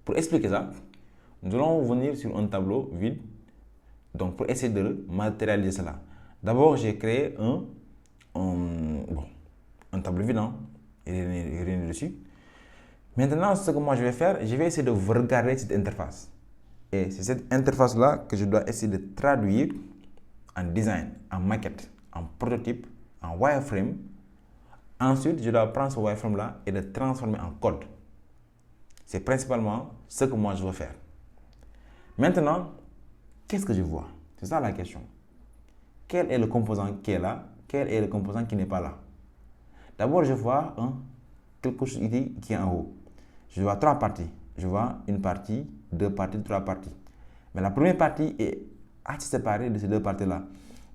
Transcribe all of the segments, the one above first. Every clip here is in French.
Pour expliquer ça, nous allons venir sur un tableau vide. Donc, pour essayer de matérialiser cela. D'abord, j'ai créé un tableau vide, hein, et rien dessus. Maintenant, ce que moi je vais faire, je vais essayer de regarder cette interface. Et c'est cette interface-là que je dois essayer de traduire en design, en maquette, en prototype, en wireframe. Ensuite, je dois prendre ce wireframe-là et le transformer en code. C'est principalement ce que moi je veux faire. Maintenant, qu'est-ce que je vois? C'est ça la question. Quel est le composant qui est là? Quel est le composant qui n'est pas là? D'abord, je vois quelque chose ici qui est en haut. Je vois trois parties. Je vois une partie, deux parties, trois parties. Mais la première partie est assez séparée de ces deux parties-là.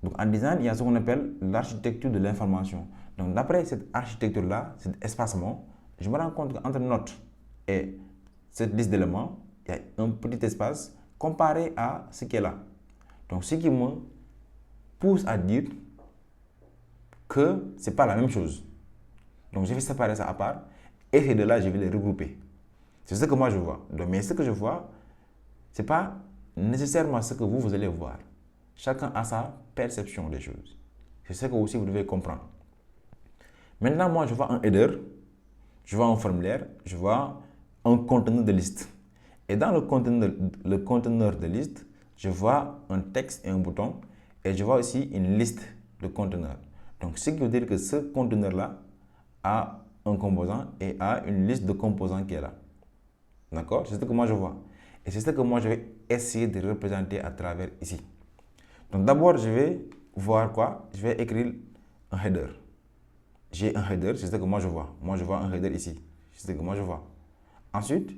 Donc en design, il y a ce qu'on appelle l'architecture de l'information. Donc d'après cette architecture-là, cet espacement, je me rends compte qu'entre note et cette liste d'éléments, il y a un petit espace comparé à ce qui est là. Donc ce qui me pousse à dire que ce n'est pas la même chose. Donc je vais séparer ça à part et ces deux-là, je vais les regrouper. C'est ce que moi je vois. Donc, mais ce que je vois, ce n'est pas nécessairement ce que vous allez voir. Chacun a sa perception des choses. C'est ce que aussi vous devez comprendre. Maintenant, moi, je vois un header, je vois un formulaire, je vois un conteneur de liste. Et dans le conteneur de liste, je vois un texte et un bouton. Et je vois aussi une liste de conteneurs. Donc, ce qui veut dire que ce conteneur-là a un composant et a une liste de composants qui est là. D'accord? C'est ce que moi je vois. Et c'est ce que moi je vais essayer de représenter à travers ici. Donc d'abord, je vais voir quoi? Je vais écrire un header. J'ai un header, c'est ce que moi je vois. Moi je vois un header ici. C'est ce que moi je vois. Ensuite,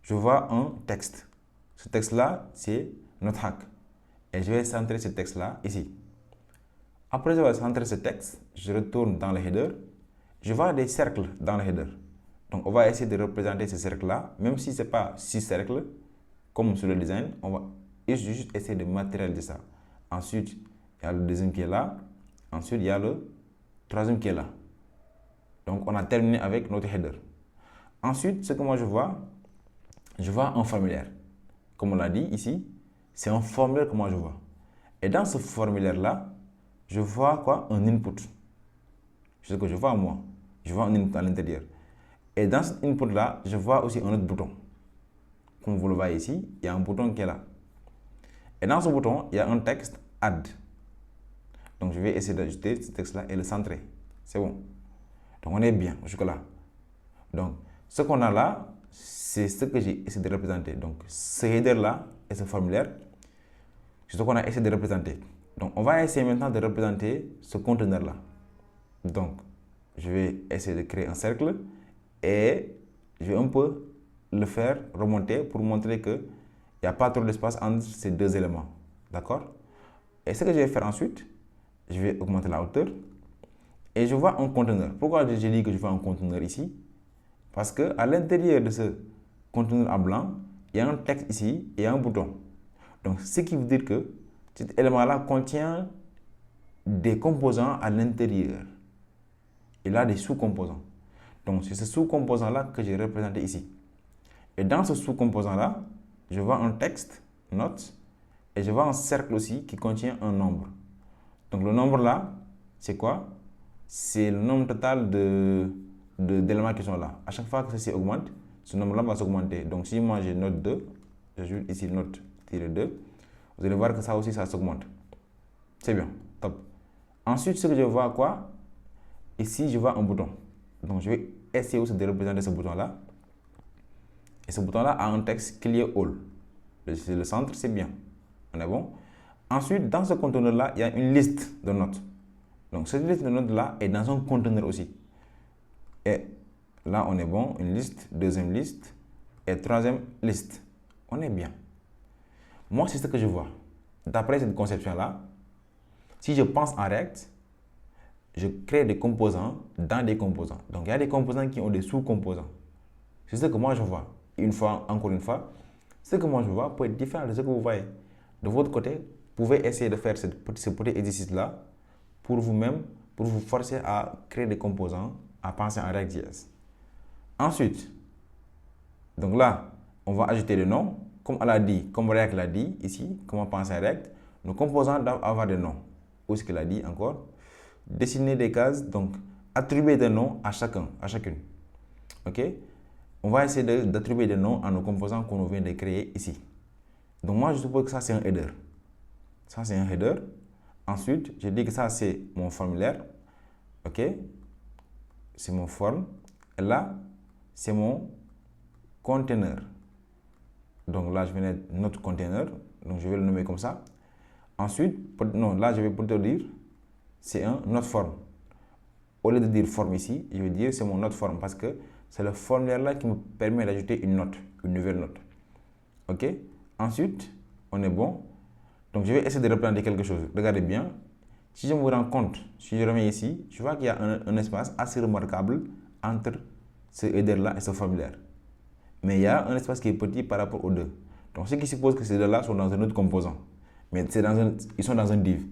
je vois un texte. Ce texte-là, c'est notre hack. Et je vais centrer ce texte-là ici. Après avoir centré ce texte, je retourne dans le header. Je vois des cercles dans le header. Donc, on va essayer de représenter ces cercles-là, même si ce n'est pas 6 cercles, comme sur le design, on va juste essayer de matérialiser ça. Ensuite, il y a le deuxième qui est là. Ensuite, il y a le troisième qui est là. Donc, on a terminé avec notre header. Ensuite, ce que moi je vois un formulaire. Comme on l'a dit ici, c'est un formulaire que moi je vois. Et dans ce formulaire-là, je vois quoi? Un input. C'est ce que je vois moi. Je vois un input à l'intérieur. Et dans cet input-là, je vois aussi un autre bouton. Comme vous le voyez ici, il y a un bouton qui est là. Et dans ce bouton, il y a un texte Add. Donc, je vais essayer d'ajouter ce texte-là et le centrer. C'est bon. Donc, on est bien jusque-là. Donc, ce qu'on a là, c'est ce que j'ai essayé de représenter. Donc, ce header-là et ce formulaire, c'est ce qu'on a essayé de représenter. Donc, on va essayer maintenant de représenter ce conteneur-là. Donc, je vais essayer de créer un cercle et je vais un peu le faire remonter pour montrer qu'il n'y a pas trop d'espace entre ces deux éléments. D'accord? Et ce que je vais faire ensuite, je vais augmenter la hauteur et je vois un conteneur. Pourquoi j'ai dit que je vois un conteneur ici? Parce qu'à l'intérieur de ce conteneur en blanc, il y a un texte ici et un bouton. Donc, ce qui veut dire que cet élément-là contient des composants à l'intérieur. Il a des sous-composants. Donc, c'est ce sous-composant-là que j'ai représenté ici. Et dans ce sous-composant-là, je vois un texte, note, et je vois un cercle aussi qui contient un nombre. Donc, le nombre-là, c'est quoi? C'est le nombre total d'éléments qui sont là. À chaque fois que ceci augmente, ce nombre-là va s'augmenter. Donc, si moi j'ai note 2, j'ajoute ici note-2, vous allez voir que ça aussi, ça s'augmente. C'est bien, top. Ensuite, ce que je vois quoi? Ici, je vois un bouton. Donc, je vais essayer aussi de représenter ce bouton-là. Et ce bouton-là a un texte Clear All. Le centre, c'est bien. On est bon? Ensuite, dans ce conteneur-là, il y a une liste de notes. Donc, cette liste de notes-là est dans un conteneur aussi. Et là, on est bon. Une liste, deuxième liste et troisième liste. On est bien. Moi, c'est ce que je vois. D'après cette conception-là, si je pense en React, je crée des composants dans des composants. Donc, il y a des composants qui ont des sous-composants. C'est ce que moi je vois. Encore une fois, ce que moi je vois peut être différent de ce que vous voyez. De votre côté, vous pouvez essayer de faire ce petit exercice-là pour vous-même, pour vous forcer à créer des composants, à penser en React.js. Ensuite, donc là, on va ajouter des noms. Comme elle a dit, comme React l'a dit ici, comment penser à React, nos composants doivent avoir des noms. Où est-ce qu'il a dit encore? Dessiner des cases, donc attribuer des noms à chacune. OK? On va essayer d'attribuer des noms à nos composants qu'on vient de créer ici. Donc moi, je suppose que ça, c'est un header. Ça, c'est un header. Ensuite, je dis que ça, c'est mon formulaire. OK? C'est mon form. Et là, c'est mon container. Donc là, je vais mettre notre container. Donc je vais le nommer comme ça. Ensuite, non, là, je vais plutôt dire, c'est un notre form. Au lieu de dire form ici, je vais dire c'est mon notre form parce que c'est le formulaire là qui me permet d'ajouter une note, une nouvelle note. OK? Ensuite, on est bon. Donc, je vais essayer de représenter quelque chose. Regardez bien. Si je me rends compte, si je remets ici, je vois qu'il y a un espace assez remarquable entre ce header-là et ce formulaire. Mais il y a un espace qui est petit par rapport aux deux. Donc, ce qui suppose que ces deux-là sont dans un autre composant. Mais ils sont dans un div.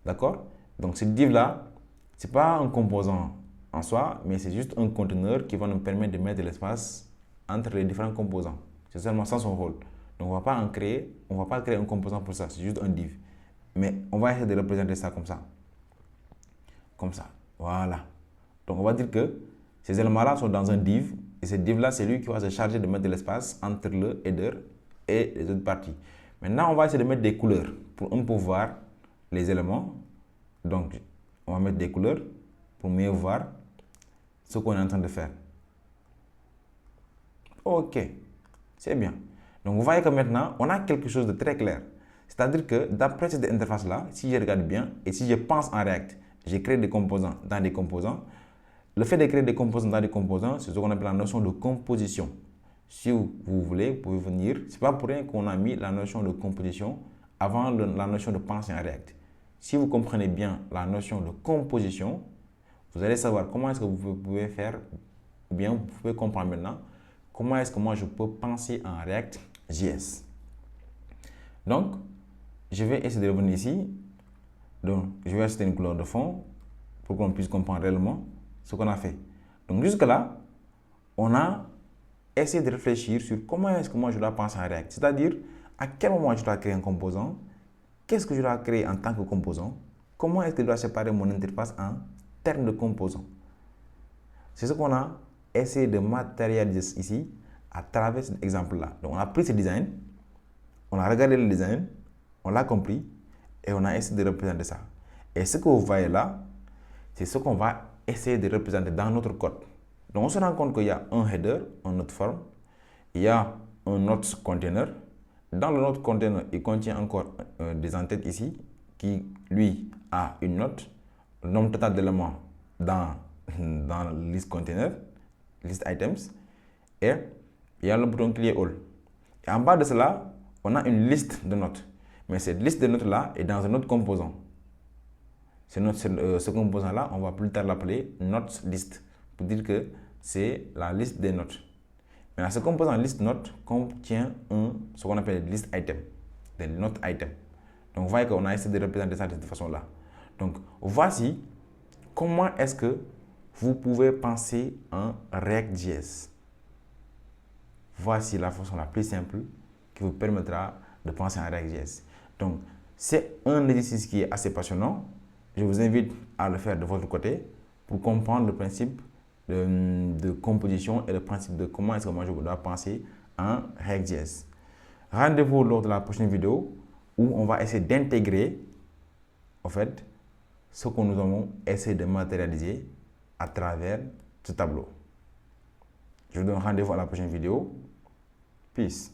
D'accord? Donc, ce div-là, ce n'est pas un composant en soi, mais c'est juste un conteneur qui va nous permettre de mettre de l'espace entre les différents composants. C'est seulement ça son rôle. Donc, on ne va pas créer un composant pour ça, c'est juste un div. Mais on va essayer de représenter ça comme ça. Comme ça. Voilà. Donc, on va dire que ces éléments-là sont dans un div. Et ce div-là, c'est lui qui va se charger de mettre de l'espace entre le header et les autres parties. Maintenant, on va essayer de mettre des couleurs pour un peu voir les éléments. Donc, on va mettre des couleurs pour mieux voir ce qu'on est en train de faire. OK. C'est bien. Donc, vous voyez que maintenant, on a quelque chose de très clair. C'est-à-dire que d'après cette interface-là, si je regarde bien et si je pense en React, j'ai créé des composants dans des composants. Le fait de créer des composants dans des composants, c'est ce qu'on appelle la notion de composition. Si vous voulez, vous pouvez venir. Ce n'est pas pour rien qu'on a mis la notion de composition avant la notion de penser en React. Si vous comprenez bien la notion de composition, vous allez savoir comment est-ce que vous pouvez faire, ou bien vous pouvez comprendre maintenant comment est-ce que moi je peux penser en React.js. Donc, je vais essayer de revenir ici. Donc, je vais ajouter une couleur de fond pour qu'on puisse comprendre réellement ce qu'on a fait. Donc, jusque-là, on a essayé de réfléchir sur comment est-ce que moi je dois penser en React. C'est-à-dire, à quel moment je dois créer un composant, qu'est-ce que je dois créer en tant que composant, comment est-ce que je dois séparer mon interface en termes de composants. C'est ce qu'on a essayé de matérialiser ici à travers cet exemple-là. Donc, on a pris ce design, on a regardé le design, on l'a compris et on a essayé de représenter ça. Et ce que vous voyez là, c'est ce qu'on va essayer de représenter dans notre code. Donc, on se rend compte qu'il y a un header, un autre form, il y a un autre container. Dans le autre container, il contient encore des entêtes ici qui, lui, a une note, le nombre total d'éléments dans la liste container, list items, et il y a le bouton qui est all. Et en bas de cela, on a une liste de notes. Mais cette liste de notes-là est dans un autre composant. Ce composant-là, on va plus tard l'appeler notes list pour dire que c'est la liste des notes. Maintenant, ce composant list note contient ce qu'on appelle list item, des notes item. Donc, vous voyez qu'on a essayé de représenter ça de cette façon-là. Donc, voici comment est-ce que vous pouvez penser en React.js. Voici la façon la plus simple qui vous permettra de penser en React.js. Donc, c'est un exercice qui est assez passionnant. Je vous invite à le faire de votre côté pour comprendre le principe de composition et le principe de comment est-ce que moi je dois penser en React.js. Rendez-vous lors de la prochaine vidéo où on va essayer d'intégrer en fait ce que nous avons essayé de matérialiser à travers ce tableau. Je vous donne rendez-vous à la prochaine vidéo. Peace.